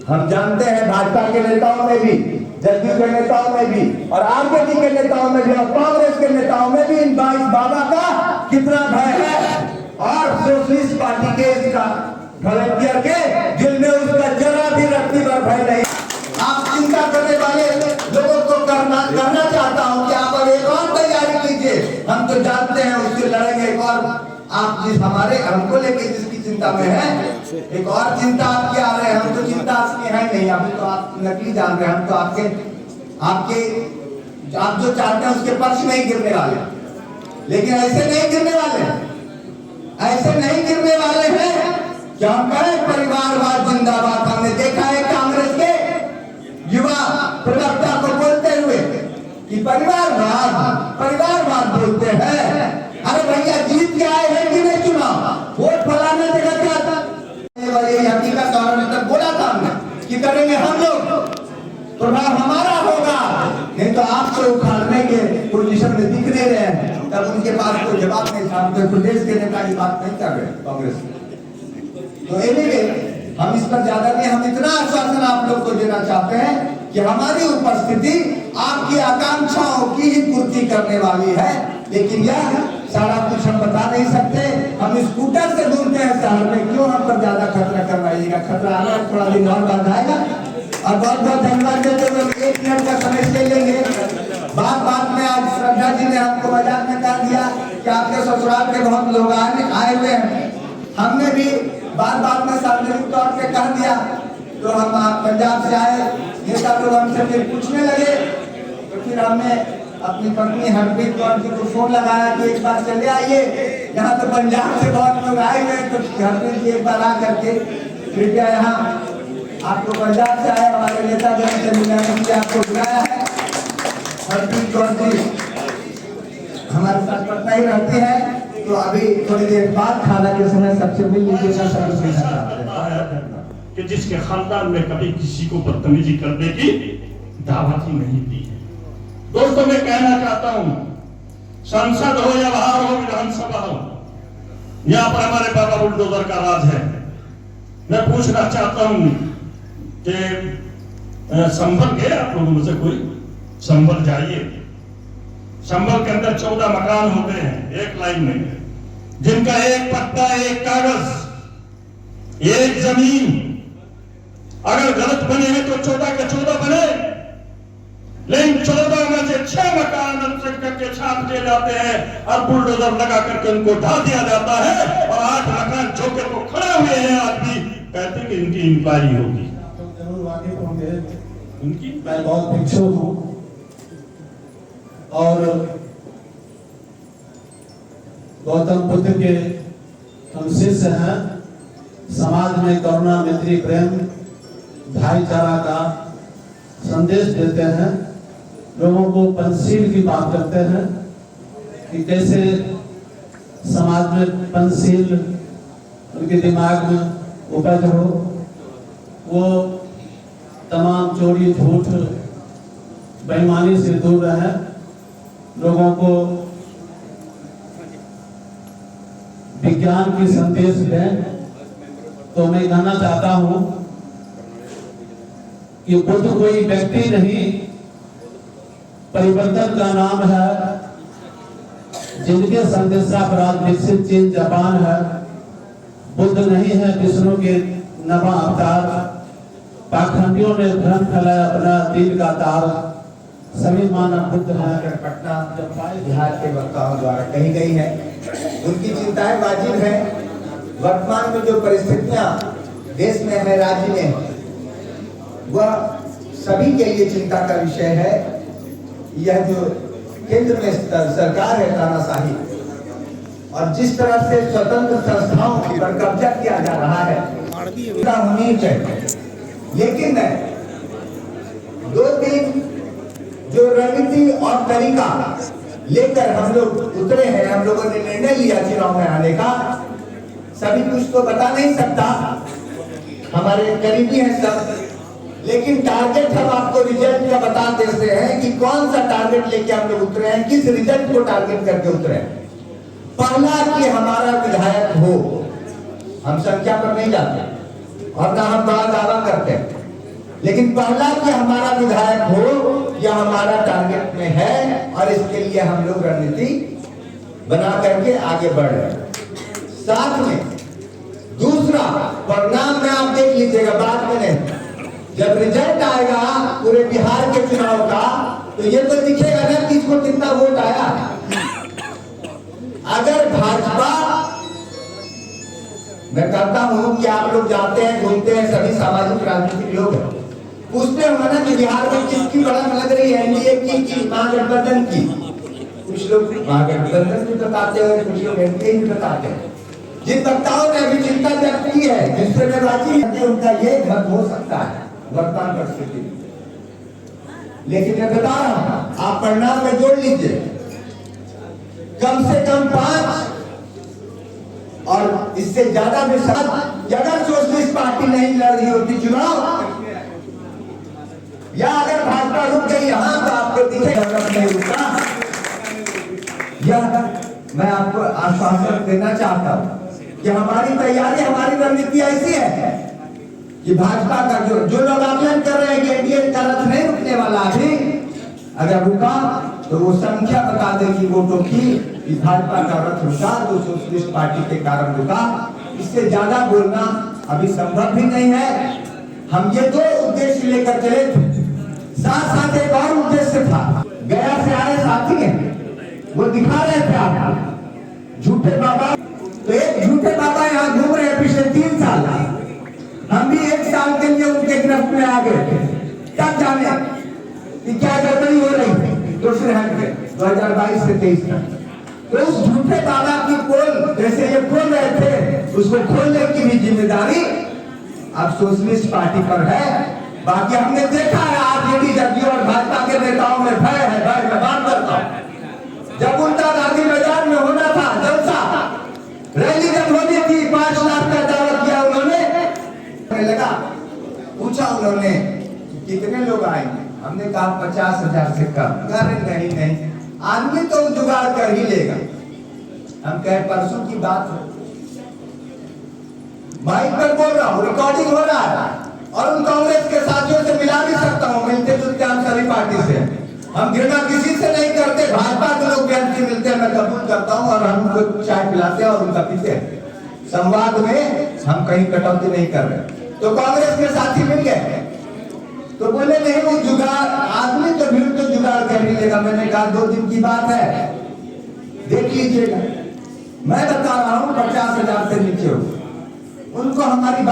हम जानते हैं भाजपा के नेताओं में भी, जदयू के नेताओं में भी और आरजेडी के नेताओं में भी और कांग्रेस के नेताओं में भी इन 22 बाबा का कितना भय है और सोशलिस्ट पार्टी के इसका वॉलंटियर के दिल में उसका जरा भी रत्ती भर भय नहीं। आप चिंता करने वाले लोगों को करना चाहता हूं कि आप अब एक और तैयारी कीजिए। हम तो जानते हैं उससे लड़ेंगे एक और। आप जिस हमारे हमको लेके जिसकी चिंता में है, एक और चिंता आपकी आ रहे हैं। हम तो चिंता आपकी है नहीं, अभी तो आप नकली जान रहे हैं। हम तो आपके आप जो चाहते हैं उसके पक्ष में ही गिरने वाले, लेकिन ऐसे नहीं गिरने वाले, ऐसे नहीं गिरने वाले हैं। क्या हम कहें परिवारवाद जिंदाबाद? हमने देखा है कांग्रेस के युवा प्रवक्ता को बोलते हुए कि परिवारवाद बोलते हैं। अरे भैया जीत के आए हैं कि नहीं चुनाव? वोट फलाने जगह क्या था? ये हकीकत और तक बोला था हमने कि करेंगे हम लोग, प्रभाव हमारा होगा। नहीं तो आपसे उखाड़ने के पोजीशन में दिख नहीं रहे हैं, तब उनके पास कोई जवाब नहीं था। हम प्रदेश के नेता की बात नहीं कर रहे कांग्रेस। तो एनीवे हम इस पर ज्यादा नहीं, हम इतना आश्वासन आप लोग को देना चाहते हैं कि हमारी उपस्थिति आपकी आकांक्षाओं की ही पूर्ति करने वाली है। लेकिन यह सारा कुछ हम बता नहीं सकते। हम स्कूटर से घूमते हैं शहर में, क्यों हम पर ज्यादा खतरा करवाइएगा? खतरा आना थोड़ा दिन और बाद आएगा। और बहुत बहुत धन्यवाद देते हुए 1 मिनट का समय ले लेंगे। बात में आज श्रद्धा जी ने हमको मजाक में कह दिया कि आपके ससुराल के बहुत लोग आए हुए हैं। हमने भी बात में सार्वजनिक तौर पे कह दिया। तो हम पंजाब से आए नेता लोग हमसे फिर पूछने लगे, तो फिर हमने अपनी पत्नी हरप्रीत कौर जी को फोन लगाया कि एक बार चले आइए, यहाँ तो पंजाब से बहुत लोग आए हुए हैं। तो हरप्रीत जी एक बार आ करके कृपया यहाँ आपको पंजाब से आए हमारे नेता जन से मिलने के आपको बुलाया है। हरप्रीत कौर जी हमारे साथ पटना ही रहते हैं। तो अभी थोड़ी देर बाद खाना के समय सबसे मिल लीजिएगा। कि जिसके खानदान में कभी किसी को बदतमीजी करने की दावत ही नहीं दी है। दोस्तों मैं कहना चाहता हूं, संसद हो या बाहर हो, विधानसभा हो, यहाँ पर हमारे बाबा बुलडोजर का राज है। मैं पूछना चाहता हूं कि संभल गए आप लोगों में से कोई? संभल जाइए। संभल के अंदर 14 मकान होते हैं एक लाइन में, जिनका एक पट्टा, एक कागज, एक जमीन अगर गलत बने हैं तो 14 के 14 बने, लेकिन 14 में से 6 मकान अनुचित करके छाप दिए जाते हैं और बुलडोजर लगा करके उनको ढा दिया जाता है। और 8 मकान जो के तो खड़े हुए हैं, आदमी कहते हैं कि इनकी इंक्वायरी होगी। जरूर वाकिफ होंगे उनकी। मैं बहुत भिक्षुक हूँ और गौतम बुद्ध के हम शिष्य हैं। समाज में करुणा, मैत्री, प्रेम, भाईचारा का संदेश देते हैं। लोगों को पंचशील की बात करते हैं कि कैसे समाज में पंचशील उनके दिमाग में उपज हो। वो तमाम चोरी, झूठ, बेईमानी से दूर रहें, लोगों को विज्ञान की संदेश दें। तो मैं कहना चाहता हूं कि बुद्ध कोई व्यक्ति नहीं, परिवर्तन का नाम है। जिनके संदेशापराध विकसित चीन, जापान है। बुद्ध नहीं है विष्णु के नवा अवतार। पाखंडियों ने भ्रम फैलाया अपना दिल का तार। सभी मानव बुद्ध है। पटना बिहार के वक्ताओं द्वारा कही गई है। उनकी चिंताएं वाजिब है। वर्तमान में जो परिस्थितियां देश में है, राज्य में, वह सभी के लिए चिंता का विषय है। यह जो केंद्र में सरकार है तानाशाही, और जिस तरह से स्वतंत्र संस्थाओं पर कब्जा किया जा रहा है, होनी चाहिए। लेकिन 2-3 जो रणनीति और तरीका लेकर हम लोग उतरे हैं, हम लोगों ने निर्णय लिया चुनाव में आने का। सभी कुछ तो बता नहीं सकता, हमारे करीबी हैं सब, लेकिन टारगेट हम आपको रिजल्ट का बता देते हैं कि कौन सा टारगेट लेके हम लोग उतरे हैं, किस रिजल्ट को टारगेट करके उतरे हैं। पहला कि हमारा विधायक हो। हम संख्या पर नहीं जाते और ना हम बड़ा दावा करते हैं। लेकिन पहला कि हमारा विधायक हो, यह हमारा टारगेट में है और इसके लिए हम लोग रणनीति बना करके आगे बढ़ रहे हैं। साथ में दूसरा परिणाम में आप देख लीजिएगा, बाद में नहीं, जब रिजल्ट आएगा पूरे बिहार के चुनाव का, तो ये तो दिखेगा ना कि इसको कितना वोट आया। अगर भाजपा, मैं कहता हूं कि आप लोग जाते हैं, घूमते हैं, सभी सामाजिक राजनीतिक लोग हैं, पूछते हो ना कि बिहार में किसकी बढ़त लग रही है, एनडीए की महागठबंधन की। कुछ लोग महागठबंधन भी बताते हैं, कुछ लोग एनडीए भी बताते हैं। जिन वक्ताओं ने अभी चिंता व्यक्त की है, जिससे मैं बातचीत है, उनका ये मत हो सकता है वर्तमान परिस्थिति में। लेकिन मैं बता रहा हूं, आप परिणाम में जोड़ लीजिए, कम से कम 5 और इससे ज्यादा भी अगर सोशलिस्ट पार्टी नहीं लड़ रही होती चुनाव, या अगर भाजपा रुक गई यहां, तो आपको दिखेगा नहीं रुका। यह मैं आपको आश्वासन देना चाहता हूं कि हमारी तैयारी, हमारी रणनीति ऐसी है कि भाजपा का जो लोग आकलन कर रहे हैं कि एनडीए का रथ नहीं रुकने वाला, अभी अगर रुका तो वो संख्या बता देगी वोटों की कि भाजपा का रथ रुका, तो सोशलिस्ट पार्टी के कारण रुका। इससे ज्यादा बोलना अभी संभव भी नहीं है। हम ये 2 उद्देश्य लेकर चले थे, साथ साथ एक और उद्देश्य था। गया से आए साथी हैं, वो दिखा रहे थे आप झूठे बाबा, तो एक झूठे बाबा यहाँ घूम रहे हैं पिछले 3 साल। हम भी 1 साल के लिए उनके गिरफ्त में आ गए थे, तब जाने कि क्या गड़बड़ी हो रही है। दूसरे हट गए 2022 से 23 तक। तो उस झूठे बाबा की पोल जैसे ये खोल रहे थे, उसको खोलने की भी जिम्मेदारी अब सोशलिस्ट पार्टी पर है। बाकी हमने देखा है आरजेडी, जदयू और भाजपा के नेताओं में भय है, भय मैं बात करता हूं। जब उनका गांधी मैदान में होना था जलसा, रैली जब होनी थी, 5 लाख का दावा किया उन्होंने, लगा पूछा उन्होंने कितने लोग आएंगे, हमने कहा 50,000 से कम। नहीं, आदमी तो जुगाड़ कर ही लेगा। हम कहे परसों की बात है, माइक पर बोल रहा हूँ, रिकॉर्डिंग हो रहा है, और उन कांग्रेस के साथियों से मिला भी सकता हूँ, मिलते जुलते हम सभी पार्टी से, हम घृणा किसी से नहीं करते। भाजपा के लोग भी हमसे मिलते हैं, मैं कबूल करता हूँ, और हम उनको चाय पिलाते हैं और उनका पीते हैं। संवाद में हम कहीं कटौती नहीं कर रहे। तो कांग्रेस के साथी मिल गए, तो बोले नहीं वो जुगाड़, आदमी तो भीड़ तो जुगाड़ कर ही लेगा। मैंने कहा 2 दिन की बात है, देख लीजिएगा। मैं बता रहा हूँ 50,000 से नीचे हो, उनको हमारी